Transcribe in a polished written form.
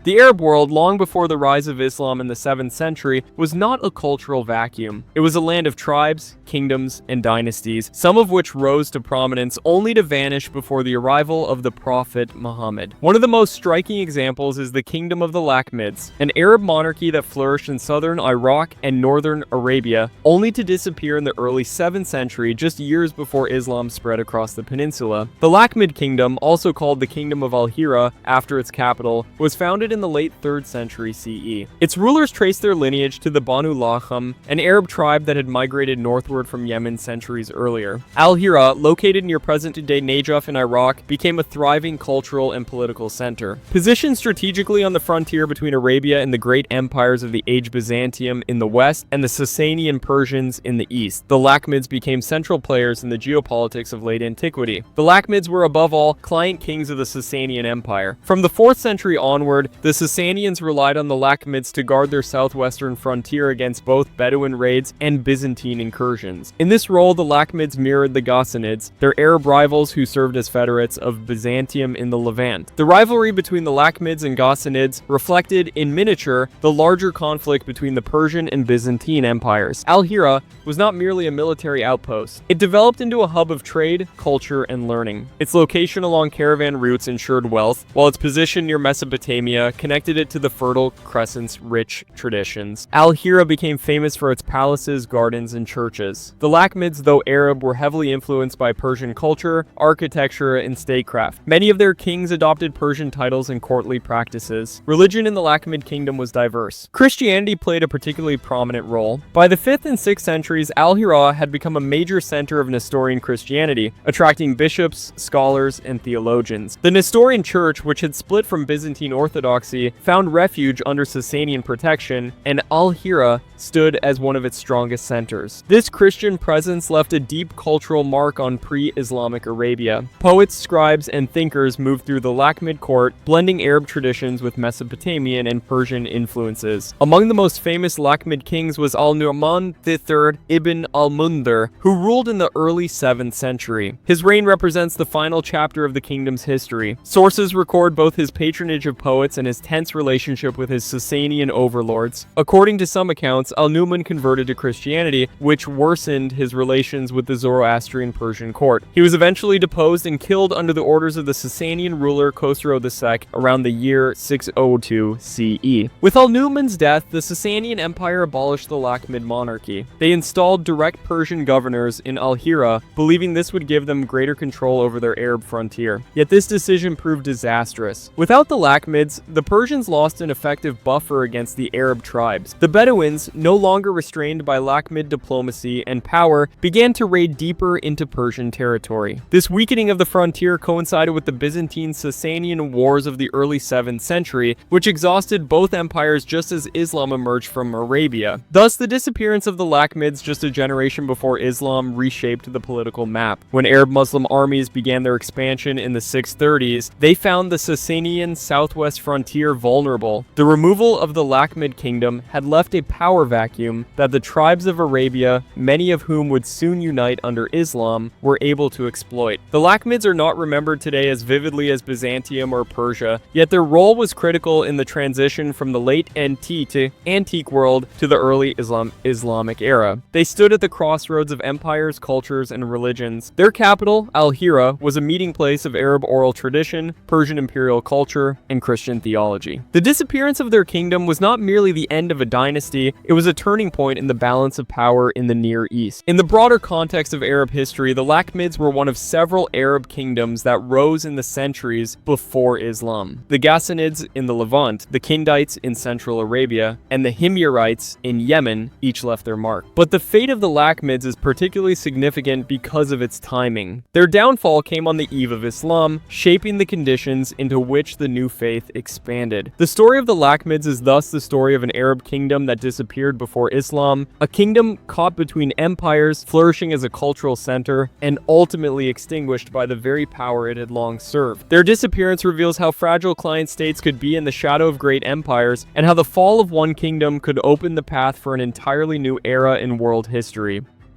The Arab world, long before the rise of Islam in the 7th century, was not a cultural vacuum. It was a land of tribes, kingdoms, and dynasties, some of which rose to prominence only to vanish before the arrival of the Prophet Muhammad. One of the most striking examples is the Kingdom of the Lakhmids, an Arab monarchy that flourished in southern Iraq and northern Arabia, only to disappear in the early 7th century, just years before Islam spread across the peninsula. The Lakhmid Kingdom, also called the Kingdom of Al-Hira after its capital, was founded in the late 3rd century CE. Its rulers traced their lineage to the Banu Lakham, an Arab tribe that had migrated northward from Yemen centuries earlier. Al-Hira, located near present-day Najaf in Iraq, became a thriving cultural and political center. Positioned strategically on the frontier between Arabia and the great empires of the age Byzantium in the west and the Sasanian Persians in the east, the Lakhmids became central players in the geopolitics of late antiquity. The Lakhmids were above all client kings of the Sasanian Empire. From the 4th century onward, the Sasanians relied on the Lakhmids to guard their southwestern frontier against both Bedouin raids and Byzantine incursions. In this role, the Lakhmids mirrored the Ghassanids, their Arab rivals who served as federates of Byzantium in the Levant. The rivalry between the Lakhmids and Ghassanids reflected, in miniature, the larger conflict between the Persian and Byzantine empires. Al-Hira was not merely a military outpost. It developed into a hub of trade, culture, and learning. Its location along caravan routes ensured wealth, while its position near Mesopotamia connected it to the Fertile Crescent's rich traditions. Al-Hira became famous for its palaces, gardens, and churches. The Lakhmids, though Arab, were heavily influenced by Persian culture, architecture, and statecraft. Many of their kings adopted Persian titles and courtly practices. Religion in the Lakhmid kingdom was diverse. Christianity played a particularly prominent role. By the 5th and 6th centuries, Al-Hira had become a major center of Nestorian Christianity, attracting bishops, scholars, and theologians. The Nestorian Church, which had split from Byzantine Orthodoxy, found refuge under Sasanian protection, and Al-Hira stood as one of its strongest centers. This Christian presence left a deep cultural mark on pre-Islamic Arabia. Poets, scribes, and thinkers moved through the Lakhmid court, blending Arab traditions with Mesopotamian and Persian influences. Among the most famous Lakhmid kings was Al-Nu'man III ibn al-Mundhir, who ruled in the early 7th century. His reign represents the final chapter of the kingdom's history. Sources record both his patronage of poets and his tense relationship with his Sasanian overlords. According to some accounts, Al-Nu'man converted to Christianity, which worsened his relations with the Zoroastrian Persian court. He was eventually deposed and killed under the orders of the Sasanian ruler Khosrow II around the year 602 CE. With Al-Nu'man's death, the Sasanian Empire abolished the Lakhmid monarchy. They installed direct Persian governors in Al-Hira, believing this would give them greater control over their Arab frontier. Yet this decision proved disastrous. Without the Lakhmids, the Persians lost an effective buffer against the Arab tribes. The Bedouins, no longer restrained by Lakhmid diplomacy and power, began to raid deeper into Persian territory. This weakening of the frontier coincided with the Byzantine-Sasanian wars of the early 7th century, which exhausted both empires just as Islam emerged from Arabia. Thus, the disappearance of the Lakhmids just a generation before Islam reshaped the political map. When Arab Muslim armies began their expansion in the 630s, they found the Sasanian southwest frontier vulnerable. The removal of the Lakhmid kingdom had left a power vacuum that the tribes of Arabia, many of whom would soon unite under Islam, were able to exploit. The Lakhmids are not remembered today as vividly as Byzantium or Persia, yet their role was critical in the transition from the late antique world to the early Islamic era. They stood at the crossroads of empires, cultures, and religions. Their capital, Al-Hira, was a meeting place of Arab oral tradition, Persian imperial culture, and Christian theology. The disappearance of their kingdom was not merely the end of a dynasty, it was a turning point in the balance of power in the Near East. In the broader context of Arab history, the Lakhmids were one of several Arab kingdoms that rose in the centuries before Islam. The Ghassanids in the Levant, the Kindites in Central Arabia, and the Himyarites in Yemen each left their mark. But the fate of the Lakhmids is particularly significant because of its timing. Their downfall came on the eve of Islam, shaping the conditions into which the new faith expanded. The story of the Lakhmids is thus the story of an Arab kingdom that disappeared before Islam, a kingdom caught between empires, flourishing as a cultural center, and ultimately extinguished by the very power it had long served. Their disappearance reveals how fragile client states could be in the shadow of great empires, and how the fall of one kingdom could open the path for an entirely new era in world history.